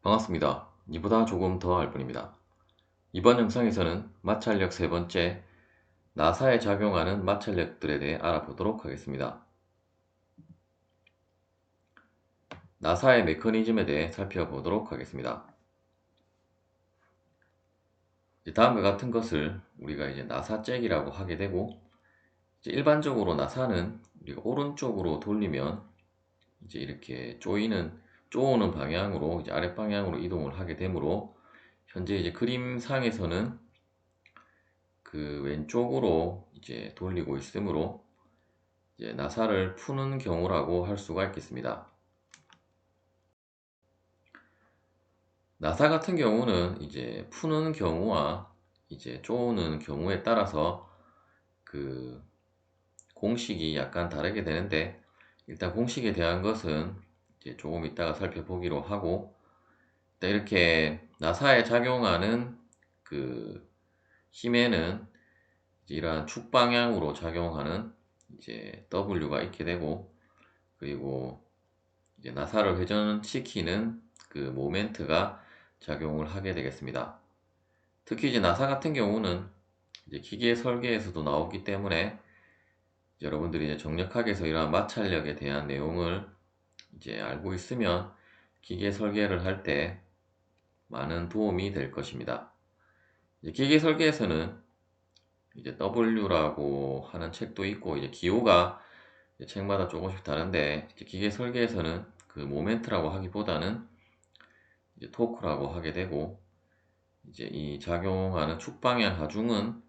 반갑습니다. 이보다 조금 더 알 뿐입니다. 이번 영상에서는 마찰력 세 번째, 나사에 작용하는 마찰력들에 대해 알아보도록 하겠습니다. 나사의 메커니즘에 대해 살펴보도록 하겠습니다. 다음과 같은 것을 우리가 나사잭이라고 하게 되고, 일반적으로 나사는 우리가 오른쪽으로 돌리면 이렇게 쪼오는 방향으로 아랫 방향으로 이동을 하게 되므로, 현재 그림상에서는 그 왼쪽으로 돌리고 있으므로 나사를 푸는 경우라고 할 수가 있겠습니다. 나사 같은 경우는 푸는 경우와 쪼는 경우에 따라서 그 공식이 약간 다르게 되는데, 일단 공식에 대한 것은 조금 이따가 살펴보기로 하고, 일단 이렇게 나사에 작용하는 그 힘에는 이러한 축 방향으로 작용하는 W가 있게 되고, 그리고 나사를 회전시키는 그 모멘트가 작용을 하게 되겠습니다. 특히 나사 같은 경우는 기계 설계에서도 나오기 때문에 여러분들이 정력학에서 이러한 마찰력에 대한 내용을 알고 있으면 기계 설계를 할 때 많은 도움이 될 것입니다. 기계 설계에서는 W라고 하는 책도 있고, 기호가 책마다 조금씩 다른데, 기계 설계에서는 그 모멘트라고 하기보다는 토크라고 하게 되고, 이 작용하는 축방향 하중은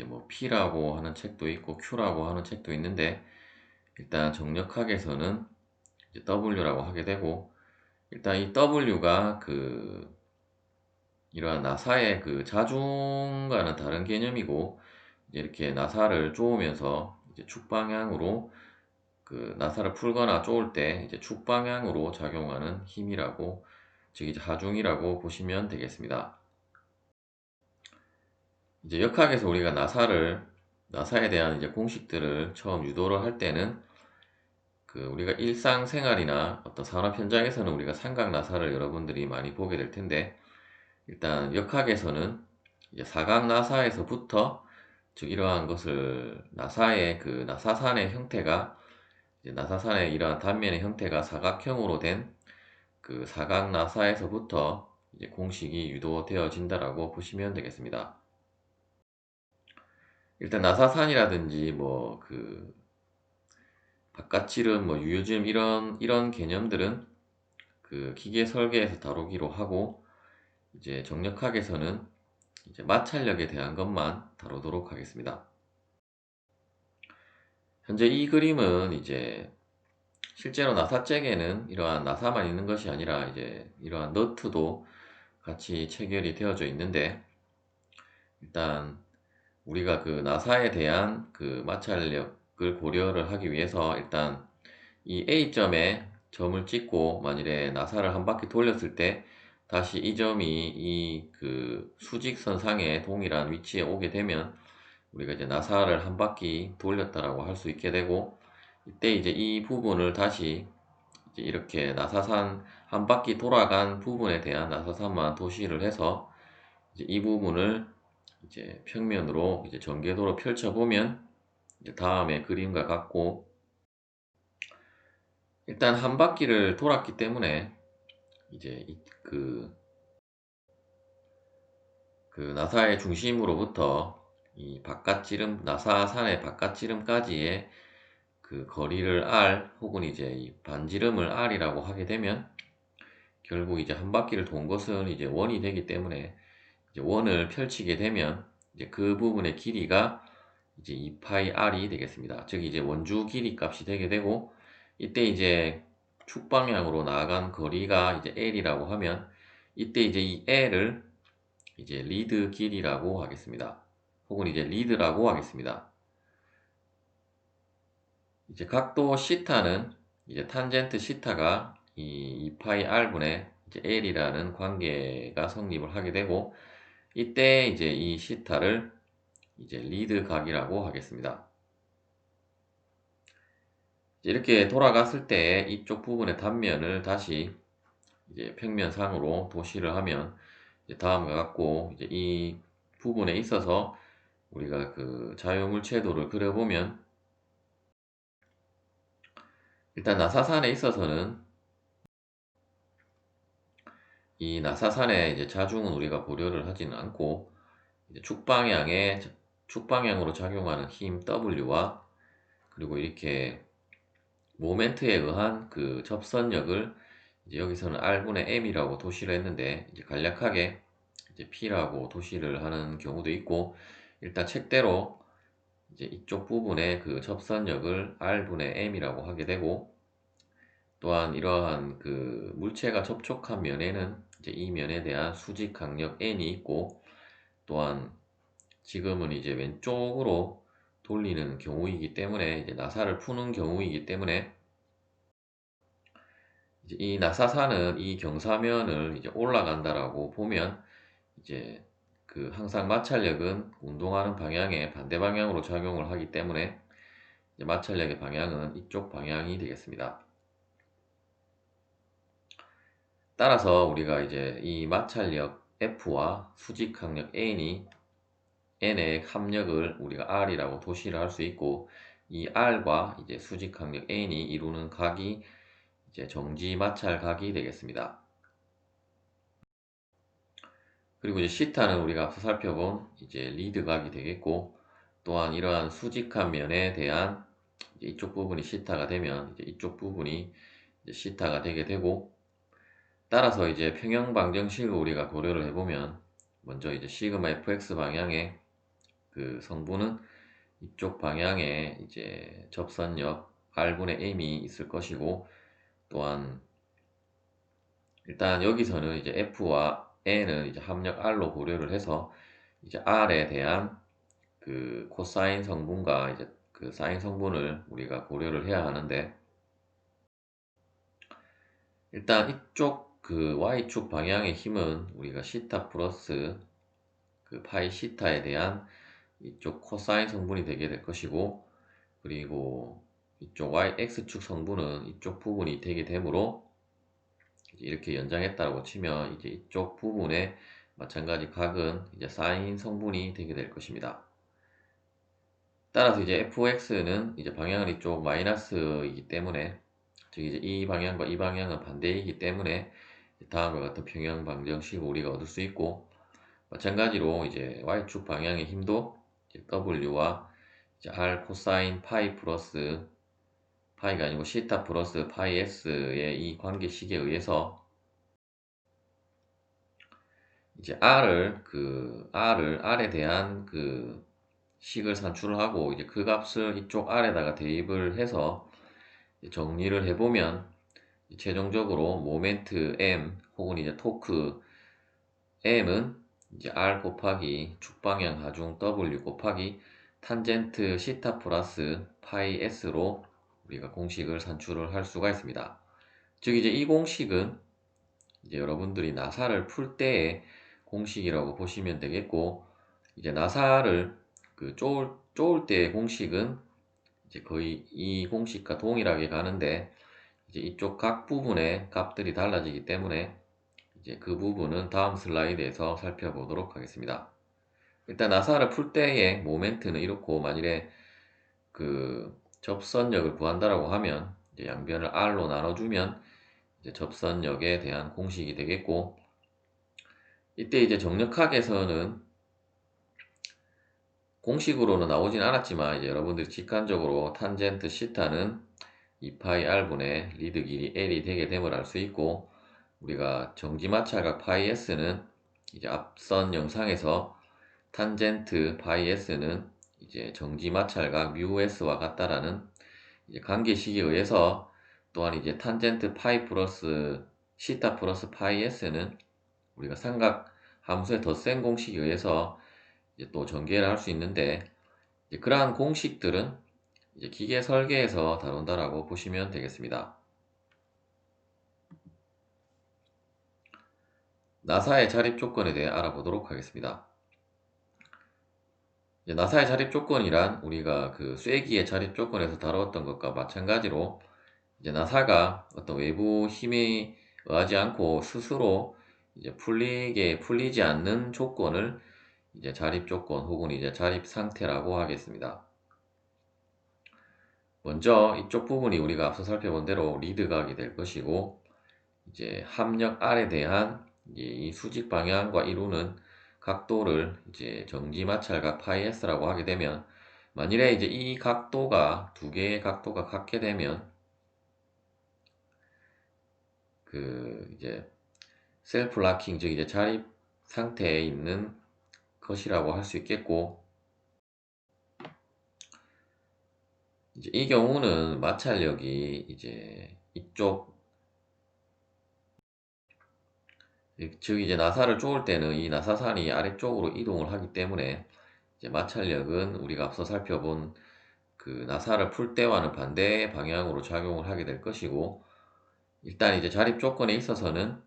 뭐 P라고 하는 책도 있고 Q라고 하는 책도 있는데, 일단 정력학에서는 W라고 하게 되고, 일단 이 W가 이러한 나사의 그 자중과는 다른 개념이고, 이렇게 나사를 쪼으면서 축방향으로 나사를 풀거나 쪼을 때 축방향으로 작용하는 힘이라고, 즉 하중이라고 보시면 되겠습니다. 역학에서 우리가 나사에 대한 공식들을 처음 유도를 할 때는 우리가 일상생활이나 어떤 산업 현장에서는 우리가 삼각 나사를 여러분들이 많이 보게 될 텐데, 일단 역학에서는 사각 나사에서부터, 즉 이러한 것을 나사의 나사산의 형태가, 나사산의 이러한 단면의 형태가 사각형으로 된 사각 나사에서부터 공식이 유도되어진다라고 보시면 되겠습니다. 일단 나사산이라든지 바깥지름, 유효지름 이런 개념들은 기계 설계에서 다루기로 하고, 정력학에서는 마찰력에 대한 것만 다루도록 하겠습니다. 현재 이 그림은 실제로 나사잭에는 이러한 나사만 있는 것이 아니라 이러한 너트도 같이 체결이 되어져 있는데, 일단 우리가 나사에 대한 마찰력을 고려를 하기 위해서 일단 이 A점에 점을 찍고, 만일에 나사를 한 바퀴 돌렸을 때 다시 이 점이 이 수직선상의 동일한 위치에 오게 되면 우리가 나사를 한 바퀴 돌렸다라고 할 수 있게 되고, 이때 이 부분을 다시 이렇게 나사산 한 바퀴 돌아간 부분에 대한 나사산만 도시를 해서 이 부분을 평면으로 전궤도로 펼쳐보면 다음의 그림과 같고, 일단 한 바퀴를 돌았기 때문에 이제 나사의 중심으로부터 이 나사산의 바깥지름까지의 거리를 R, 혹은 이 반지름을 R이라고 하게 되면, 결국 한 바퀴를 돈 것은 원이 되기 때문에 원을 펼치게 되면 그 부분의 길이가 2파이 R이 되겠습니다. 즉 원주 길이 값이 되게 되고, 이때 축방향으로 나아간 거리가 L이라고 하면, 이때 이 L을 리드 길이라고 하겠습니다. 혹은 리드라고 하겠습니다. 각도 시타는 탄젠트 시타가 이 2파이 R분의 L이라는 관계가 성립을 하게 되고, 이때 이 시타를 리드 각이라고 하겠습니다. 이렇게 돌아갔을 때 이쪽 부분의 단면을 다시 이제 평면상으로 도시를 하면 이제 다음과 같고, 이제 이 부분에 있어서 우리가 그 자유물체도를 그려보면, 일단 나사산에 있어서는 이 나사산의 이제 자중은 우리가 고려를 하지는 않고, 이제 축방향으로 작용하는 힘 W와, 그리고 이렇게 모멘트에 의한 그 접선력을 이제 여기서는 R분의 M이라고 도시를 했는데, 이제 간략하게 이제 P라고 도시를 하는 경우도 있고, 일단 책대로 이제 이쪽 부분에 그 접선력을 R분의 M이라고 하게 되고, 또한 이러한 그 물체가 접촉한 면에는 이제 이 면에 대한 수직 강력 N이 있고, 또한 지금은 이제 왼쪽으로 돌리는 경우이기 때문에, 이제 나사를 푸는 경우이기 때문에, 이제 이 나사산은 이 경사면을 이제 올라간다라고 보면, 이제 그 항상 마찰력은 운동하는 방향의 반대 방향으로 작용을 하기 때문에, 이제 마찰력의 방향은 이쪽 방향이 되겠습니다. 따라서 우리가 이제 이 마찰력 F와 수직 강력 N의 합력을 우리가 R이라고 도시를 할 수 있고, 이 R과 이제 수직 강력 N이 이루는 각이 이제 정지 마찰 각이 되겠습니다. 그리고 이제 시타는 우리가 앞서 살펴본 이제 리드 각이 되겠고, 또한 이러한 수직한 면에 대한 이제 이쪽 부분이 시타가 되면 이제 이쪽 부분이 이제 시타가 되게 되고, 따라서 이제 평형 방정식을 우리가 고려를 해보면, 먼저 이제 시그마 fx 방향의 그 성분은 이쪽 방향에 이제 접선력 R분의 M이 있을 것이고, 또한 일단 여기서는 이제 F와 N은 이제 합력 R로 고려를 해서 이제 R에 대한 그 코사인 성분과 이제 그 사인 성분을 우리가 고려를 해야 하는데, 일단 이쪽 그 Y축 방향의 힘은 우리가 시타 플러스 그 파이 시타에 대한 이쪽 코사인 성분이 되게 될 것이고, 그리고 이쪽 X축 성분은 이쪽 부분이 되게 되므로, 이렇게 연장했다고 치면 이제 이쪽 부분에 마찬가지 각은 이제 사인 성분이 되게 될 것입니다. 따라서 이제 fx는 이제 방향은 이쪽 마이너스이기 때문에, 즉 이제 이 방향과 이 방향은 반대이기 때문에 다음과 같은 평형 방정식을 우리가 얻을 수 있고, 마찬가지로 이제 y축 방향의 힘도 이제 w와 이제 r 코사인 파이 플러스 파이가 아니고 시타 플러스 파이 s의 이 관계식에 의해서 이제 R에 대한 그 식을 산출을 하고, 이제 그 값을 이쪽 R에다가 대입을 해서 정리를 해보면, 최종적으로 모멘트 M 혹은 이제 토크 M은 이제 R 곱하기 축방향 하중 W 곱하기 탄젠트 시타 플러스 파이 S로 우리가 공식을 산출을 할 수가 있습니다. 즉 이제 이 공식은 이제 여러분들이 나사를 풀 때의 공식이라고 보시면 되겠고, 이제 나사를 그 쪼을 때의 공식은 이제 거의 이 공식과 동일하게 가는데, 이제 이쪽 각 부분의 값들이 달라지기 때문에 이제 그 부분은 다음 슬라이드에서 살펴보도록 하겠습니다. 일단 나사를 풀 때의 모멘트는 이렇고, 만일에 그 접선력을 구한다라고 하면 이제 양변을 R로 나눠주면 이제 접선력에 대한 공식이 되겠고, 이때 이제 정력학에서는 공식으로는 나오진 않았지만, 이제 여러분들이 직관적으로 탄젠트 시타는 2파이 r분의 리드 길이 l이 되게 됨을 알 수 있고, 우리가 정지마찰각 파이 s는 이제 앞선 영상에서 탄젠트 파이 s는 이제 정지마찰각 뮤 s와 같다라는 이제 관계식에 의해서, 또한 이제 탄젠트 파이 플러스 시타 플러스 파이 s는 우리가 삼각 함수의 더 센 공식에 의해서 이제 또 전개를 할 수 있는데, 이제 그러한 공식들은 이제 기계 설계에서 다룬다라고 보시면 되겠습니다. 나사의 자립 조건에 대해 알아보도록 하겠습니다. 이제 나사의 자립 조건이란 우리가 그 쐐기의 자립 조건에서 다루었던 것과 마찬가지로, 이제 나사가 어떤 외부 힘에 의하지 않고 스스로 이제 풀리지 않는 조건을 이제 자립 조건 혹은 이제 자립 상태라고 하겠습니다. 먼저 이쪽 부분이 우리가 앞서 살펴본 대로 리드각이 될 것이고, 이제 합력 R에 대한 이제 이 수직 방향과 이루는 각도를 이제 정지 마찰각 파이 S라고 하게 되면, 만일에 이제 이 각도가 두 개의 각도가 같게 되면 그 이제 셀프 락킹, 즉 이제 자립 상태에 있는 것이라고 할 수 있겠고, 이제 이 경우는 마찰력이 이제 이쪽, 즉 이제 나사를 쪼을 때는 이 나사산이 아래쪽으로 이동을 하기 때문에 이제 마찰력은 우리가 앞서 살펴본 그 나사를 풀 때와는 반대 방향으로 작용을 하게 될 것이고, 일단 이제 자립 조건에 있어서는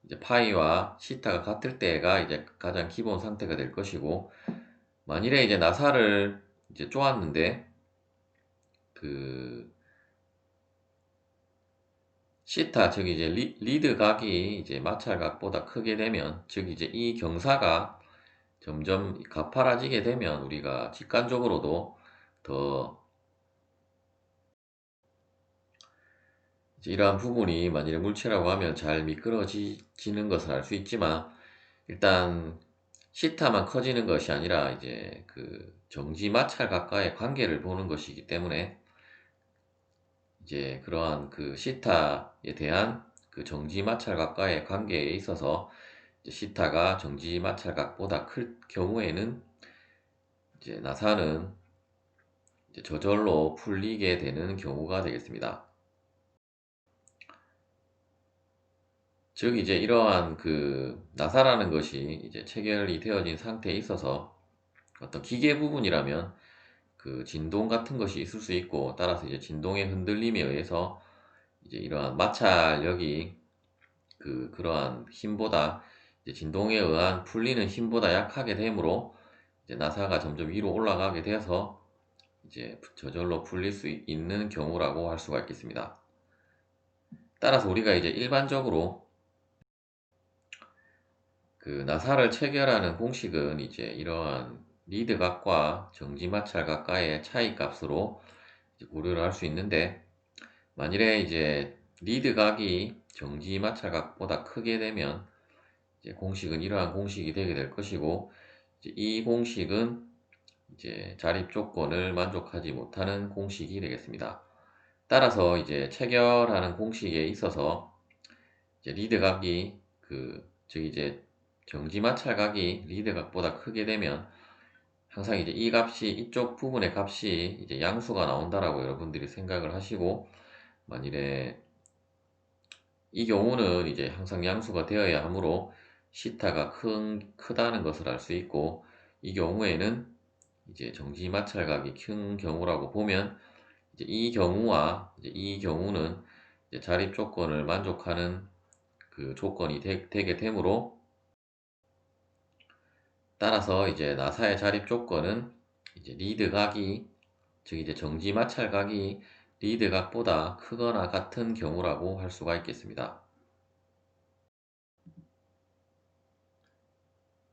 이제 파이와 시타가 같을 때가 이제 가장 기본 상태가 될 것이고, 만일에 이제 나사를 이제 쪼았는데 그 시타, 즉 이제 리드 각이 이제 마찰 각보다 크게 되면, 즉 이제 이 경사가 점점 가파라지게 되면 우리가 직관적으로도 더 이제 이러한 부분이 만일에 물체라고 하면 잘 미끄러지는 것을 알 수 있지만, 일단 시타만 커지는 것이 아니라 이제 그 정지 마찰각과의 관계를 보는 것이기 때문에, 이제 그러한 그 시타에 대한 그 정지 마찰각과의 관계에 있어서 이제 시타가 정지 마찰각보다 클 경우에는 이제 나사는 이제 저절로 풀리게 되는 경우가 되겠습니다. 즉 이제 이러한 그 나사라는 것이 이제 체결이 되어진 상태에 있어서 어떤 기계 부분이라면 그 진동 같은 것이 있을 수 있고, 따라서 이제 진동의 흔들림에 의해서 이제 이러한 마찰력이 그러한 힘보다, 이제 진동에 의한 풀리는 힘보다 약하게 되므로 이제 나사가 점점 위로 올라가게 돼서 이제 저절로 풀릴 수 있는 경우라고 할 수가 있겠습니다. 따라서 우리가 이제 일반적으로 그 나사를 체결하는 공식은 이제 이러한 리드각과 정지마찰각과의 차이값으로 고려를 할 수 있는데, 만일에 이제 리드각이 정지마찰각보다 크게 되면 이제 공식은 이러한 공식이 되게 될 것이고, 이제 이 공식은 이제 자립 조건을 만족하지 못하는 공식이 되겠습니다. 따라서 이제 체결하는 공식에 있어서 이제 리드각이 즉 이제 정지 마찰각이 리드각보다 크게 되면 항상 이제 이 값이, 이쪽 부분의 값이 이제 양수가 나온다라고 여러분들이 생각을 하시고, 만일에 이 경우는 이제 항상 양수가 되어야 하므로 시타가 크다는 것을 알 수 있고, 이 경우에는 이제 정지 마찰각이 큰 경우라고 보면, 이제 이 경우와 이제 이 경우는 이제 자립 조건을 만족하는 그 조건이 되게 되므로, 따라서 이제 나사의 자립 조건은 이제 리드각이, 즉 이제 정지 마찰각이 리드각보다 크거나 같은 경우라고 할 수가 있겠습니다.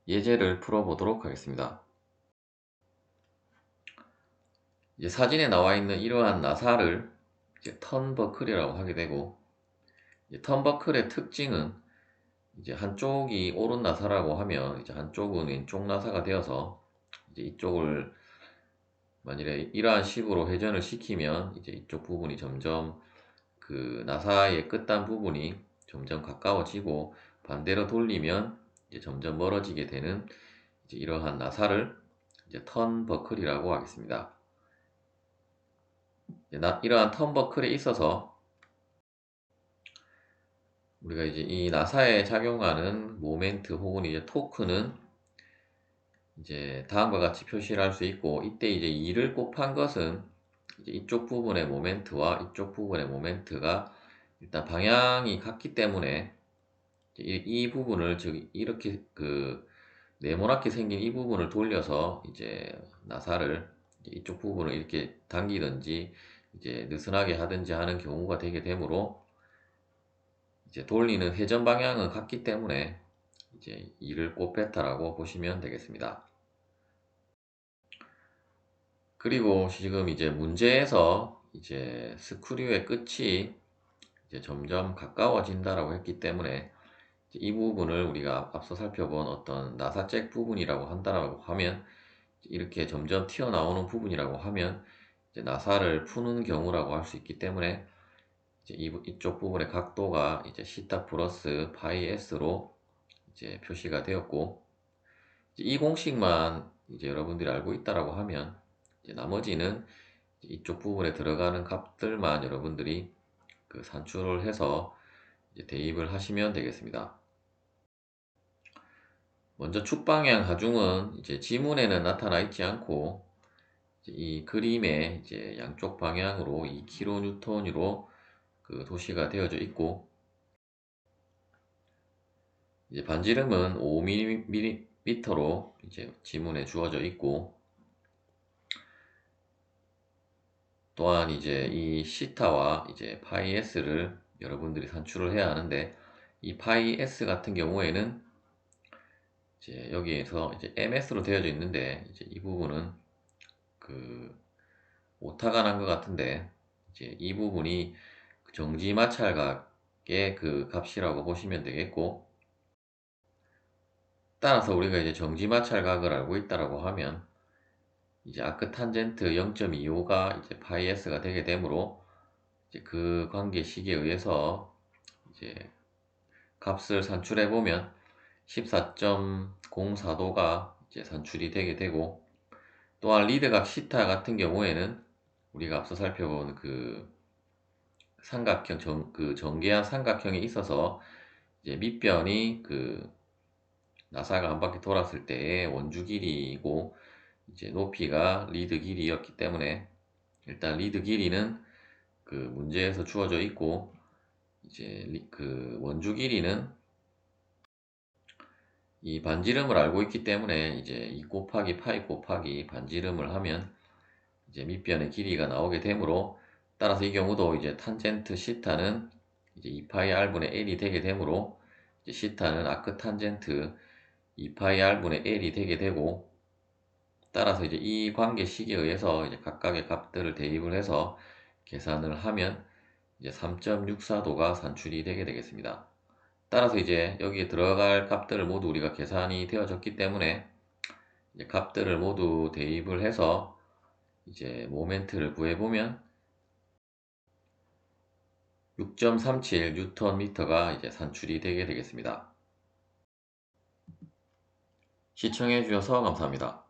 예제를 풀어보도록 하겠습니다. 이제 사진에 나와 있는 이러한 나사를 이제 턴버클이라고 하게 되고, 이제 턴버클의 특징은 이제 한쪽이 오른 나사라고 하면 이제 한쪽은 왼쪽 나사가 되어서, 이제 이쪽을 만일에 이러한 식으로 회전을 시키면 이제 이쪽 부분이 점점 그 나사의 끝단 부분이 점점 가까워지고, 반대로 돌리면 이제 점점 멀어지게 되는 이제 이러한 나사를 이제 턴버클이라고 하겠습니다. 이러한 턴버클에 있어서 우리가 이제 이 나사에 작용하는 모멘트 혹은 이제 토크는 이제 다음과 같이 표시를 할 수 있고, 이때 이제 2를 곱한 것은 이제 이쪽 부분의 모멘트와 이쪽 부분의 모멘트가 일단 방향이 같기 때문에 이 부분을, 즉 이렇게 그 네모나게 생긴 이 부분을 돌려서 이제 나사를 이쪽 부분을 이렇게 당기든지 이제 느슨하게 하든지 하는 경우가 되게 되므로, 이제 돌리는 회전 방향은 같기 때문에 이제 2를 곱했다라고 보시면 되겠습니다. 그리고 지금 이제 문제에서 이제 스크류의 끝이 이제 점점 가까워진다라고 했기 때문에 이 부분을 우리가 앞서 살펴본 어떤 나사잭 부분이라고 한다라고 하면, 이렇게 점점 튀어나오는 부분이라고 하면 이제 나사를 푸는 경우라고 할 수 있기 때문에, 이제 이쪽 부분의 각도가 이제 시타 플러스 파이 s로 이제 표시가 되었고, 이제 이 공식만 이제 여러분들이 알고 있다라고 하면, 이제 나머지는 이쪽 부분에 들어가는 값들만 여러분들이 그 산출을 해서 이제 대입을 하시면 되겠습니다. 먼저 축방향 하중은 이제 지문에는 나타나 있지 않고, 이 그림의 이제 양쪽 방향으로 2kN으로 그 도시가 되어져 있고, 이제 반지름은 5mm로 이제 지문에 주어져 있고, 또한 이제 이 시타와 이제 파이 s를 여러분들이 산출을 해야 하는데, 이 파이 s 같은 경우에는 이제 여기에서 이제 ms로 되어져 있는데, 이제 이 부분은 그 오타가 난 것 같은데, 이제 이 부분이 정지 마찰각의 그 값이라고 보시면 되겠고, 따라서 우리가 이제 정지 마찰각을 알고 있다라고 하면, 이제 아크 탄젠트 0.25가 이제 파이 s가 되게 되므로, 이제 그 관계식에 의해서 이제 값을 산출해 보면 14.04도가 이제 산출이 되게 되고, 또한 리드각 시타 같은 경우에는 우리가 앞서 살펴본 그 삼각형 그 정계한 삼각형에 있어서 이제 밑변이 그 나사가 한 바퀴 돌았을 때의 원주 길이이고, 이제 높이가 리드 길이였기 때문에, 일단 리드 길이는 그 문제에서 주어져 있고, 이제 그 원주 길이는 이 반지름을 알고 있기 때문에, 이제 2 곱하기 파이 곱하기 반지름을 하면 이제 밑변의 길이가 나오게 되므로, 따라서 이 경우도 이제 탄젠트 시타는 이제 2파이 r분의 l이 되게 되므로, 이제 시타는 아크 탄젠트 2파이 r분의 l이 되게 되고, 따라서 이제 이 관계식에 의해서 이제 각각의 값들을 대입을 해서 계산을 하면 이제 3.64도가 산출이 되게 되겠습니다. 따라서 이제 여기에 들어갈 값들을 모두 우리가 계산이 되어졌기 때문에, 이제 값들을 모두 대입을 해서 이제 모멘트를 구해보면 6.37 뉴턴 미터가 이제 산출이 되게 되겠습니다. 시청해 주셔서 감사합니다.